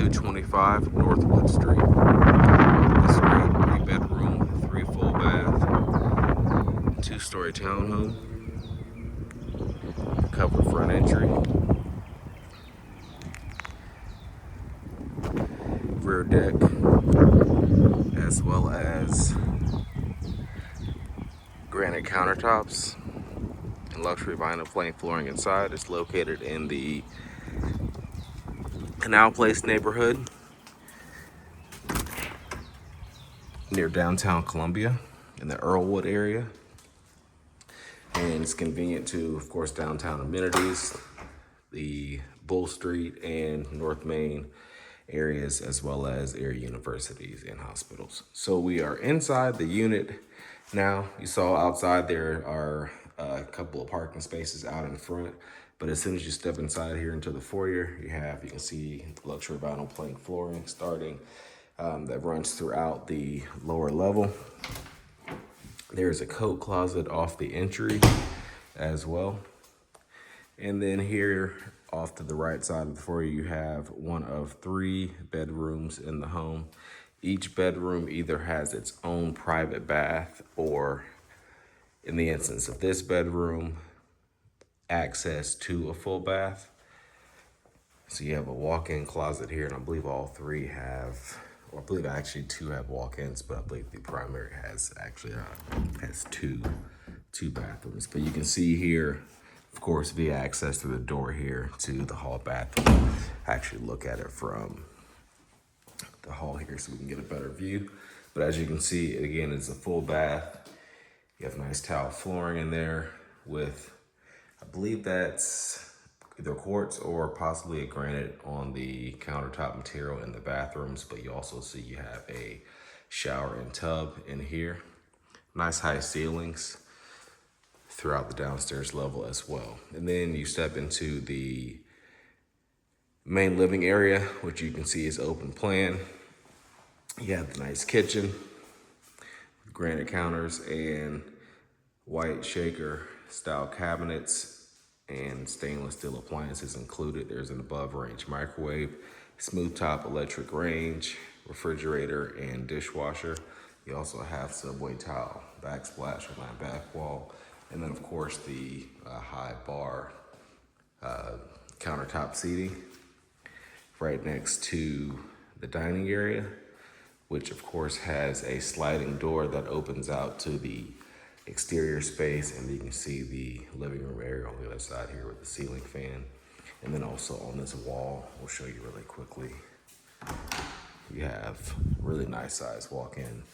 225 Northwood Street. This great 3-bedroom, 3 full bath, 2-story townhome, covered front entry, rear deck, as well as granite countertops and luxury vinyl plank flooring inside. It's located in the Canal Place neighborhood near downtown Columbia in the Earlewood area. And it's convenient to, of course, downtown amenities, the BullStreet and North Main areas, as well as area universities and hospitals. So we are inside the unit now. You saw outside there are a couple of parking spaces out in front, but as soon as you step inside here into the foyer, you can see luxury vinyl plank flooring starting that runs throughout the lower level. There's a coat closet off the entry as well. And then here off to the right side of the foyer, you have one of 3 bedrooms in the home. Each bedroom either has its own private bath, or in the instance of this bedroom, access to a full bath. So you have a walk-in closet here, and I believe all 3 have, or I believe actually 2 have walk-ins, but I believe the primary has actually has two bathrooms. But you can see here, of course, via access through the door here to the hall bathroom. Actually look at it from the hall here so we can get a better view. But as you can see, again, it's a full bath. You have nice tile flooring in there with, I believe that's either quartz or possibly a granite on the countertop material in the bathrooms. But you also see you have a shower and tub in here. Nice high ceilings throughout the downstairs level as well. And then you step into the main living area, which you can see is open plan. You have the nice kitchen, granite counters and white shaker style cabinets and stainless steel appliances included. There's an above range microwave, smooth top electric range, refrigerator and dishwasher. You also have subway tile, backsplash on that back wall. And then of course the high bar countertop seating right next to the dining area, which of course has a sliding door that opens out to the exterior space, and you can see the living room area on the other side here with the ceiling fan. And then also on this wall, we'll show you really quickly, you have really nice size walk-in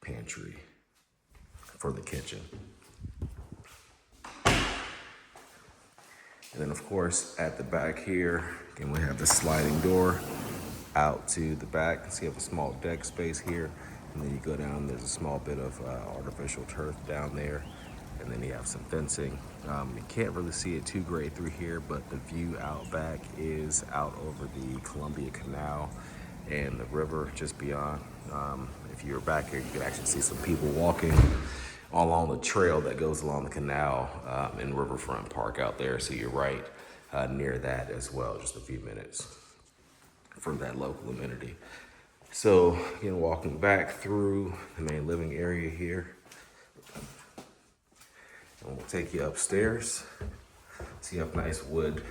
pantry for the kitchen. And then of course at the back here, again, we have the sliding door out to the back. So you have a small deck space here, and then you go down, there's a small bit of artificial turf down there, and then you have some fencing. You can't really see it too great through here, but the view out back is out over the Columbia Canal and the river just beyond. If you're back here, you can actually see some people walking along the trail that goes along the canal in Riverfront Park out there. So you're right near that as well, just a few minutes from that local amenity. So again, walking back through the main living area here, and we'll take you upstairs. So you have nice wood,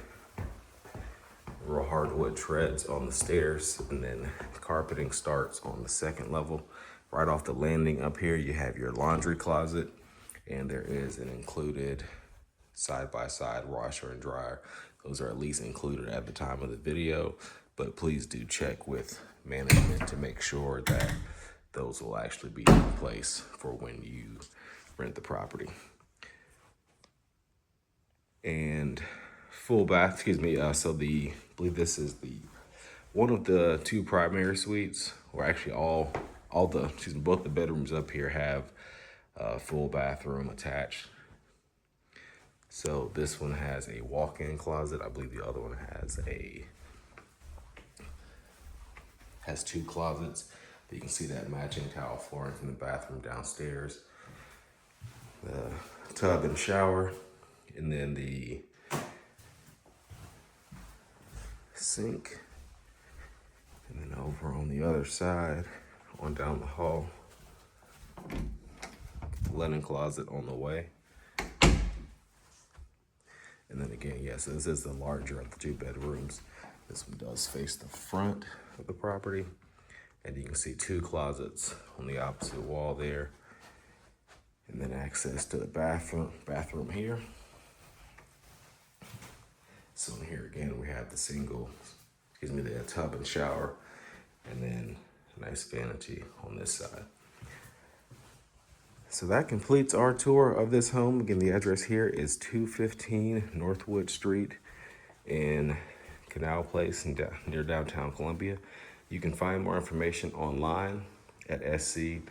real hardwood treads on the stairs, and then carpeting starts on the second level. Right off the landing up here, you have your laundry closet, and there is an included side-by-side washer and dryer. Those are at least included at the time of the video, but please do check with management to make sure that those will actually be in place for when you rent the property. And full bath, so I believe this is one of the 2 primary suites, or actually both the bedrooms up here have a full bathroom attached. So this one has a walk-in closet. I believe the other one has 2 closets. You can see that matching tile flooring from the bathroom downstairs, the tub and shower, and then the sink And then over on the other side, on down the hall, linen closet on the way. And then again, yes, this is the larger of the 2 bedrooms. This one does face the front of the property. And you can see 2 closets on the opposite wall there. And then access to the bathroom here. So here again, we have the the tub and shower, and then a nice vanity on this side. So that completes our tour of this home. Again, the address here is 215 Northwood Street in Canal Place near downtown Columbia. You can find more information online at sc.purepm.co.